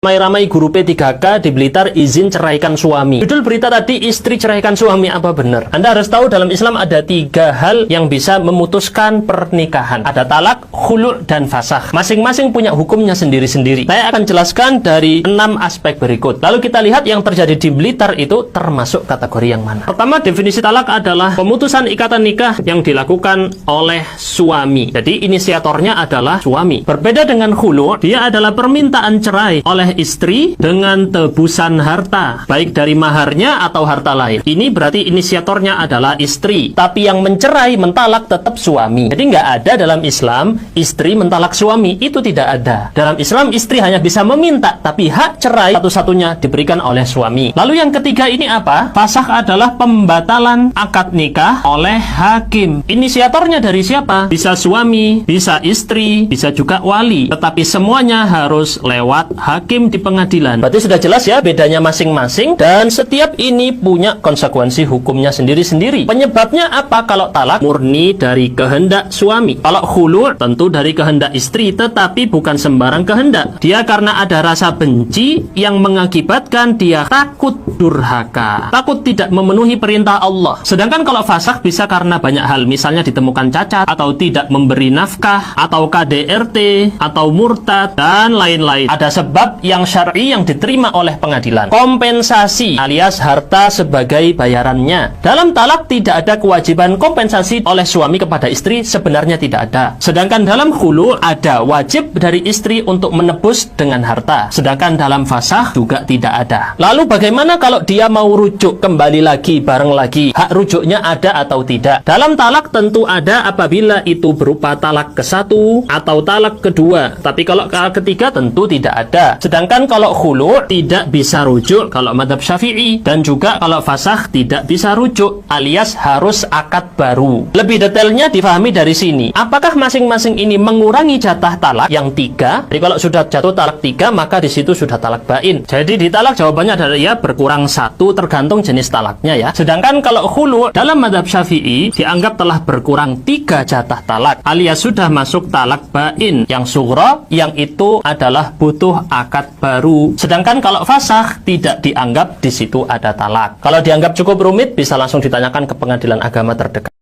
Ramai-ramai guru P3K di Blitar izin ceraikan suami. Judul berita tadi, istri ceraikan suami. Apa benar? Anda harus tahu dalam Islam ada 3 hal yang bisa memutuskan pernikahan. Ada talak, khulu', dan fasakh. Masing-masing punya hukumnya sendiri-sendiri. Saya akan jelaskan dari 6 aspek berikut. Lalu kita lihat yang terjadi di Blitar itu termasuk kategori yang mana. Pertama, definisi talak adalah pemutusan ikatan nikah yang dilakukan oleh suami. Jadi inisiatornya adalah suami. Berbeda dengan khulu', dia adalah permintaan cerai oleh istri dengan tebusan harta, baik dari maharnya atau harta lain. Ini berarti inisiatornya adalah istri, tapi yang mencerai, mentalak tetap suami. Jadi nggak ada dalam Islam istri mentalak suami, itu tidak ada. Dalam Islam istri hanya bisa meminta, tapi hak cerai satu-satunya diberikan oleh suami. Lalu yang ketiga ini apa? Fasakh adalah pembatalan akad nikah oleh hakim. Inisiatornya dari siapa? Bisa suami, bisa istri, bisa juga wali, tetapi semuanya harus lewat hakim di pengadilan. Berarti sudah jelas ya bedanya masing-masing, dan setiap ini punya konsekuensi hukumnya sendiri-sendiri. Penyebabnya apa? Kalau talak murni dari kehendak suami. Kalau khulu' tentu dari kehendak istri, tetapi bukan sembarang kehendak. Dia karena ada rasa benci yang mengakibatkan dia takut durhaka, takut tidak memenuhi perintah Allah. Sedangkan kalau fasakh bisa karena banyak hal, misalnya ditemukan cacat, atau tidak memberi nafkah, atau KDRT, atau murtad, dan lain-lain. Ada sebab yang syar'i yang diterima oleh pengadilan. Kompensasi alias harta sebagai bayarannya. Dalam talak tidak ada kewajiban kompensasi oleh suami kepada istri, sebenarnya tidak ada. Sedangkan dalam khulu' ada wajib dari istri untuk menebus dengan harta. Sedangkan dalam fasakh juga tidak ada. Lalu bagaimana kalau dia mau rujuk kembali lagi, bareng lagi? Hak rujuknya ada atau tidak? Dalam talak tentu ada apabila itu berupa talak ke-1 atau talak kedua. Tapi kalau talak ketiga tentu tidak ada. Sedangkan kalau khulu' tidak bisa rujuk kalau madhab Syafi'i, dan juga kalau fasakh tidak bisa rujuk, alias harus akad baru. Lebih detailnya difahami dari sini. Apakah masing-masing ini mengurangi jatah talak yang 3? Jadi kalau sudah jatuh talak 3, maka di situ sudah talak bain. Jadi di talak jawabannya adalah ya berkurang 1, tergantung jenis talaknya ya. Sedangkan kalau khulu' dalam madhab Syafi'i dianggap telah berkurang 3 jatah talak, alias sudah masuk talak bain yang sughra, yang itu adalah butuh akad baru. Sedangkan kalau fasakh tidak dianggap di situ ada talak. Kalau dianggap cukup rumit, bisa langsung ditanyakan ke pengadilan agama terdekat.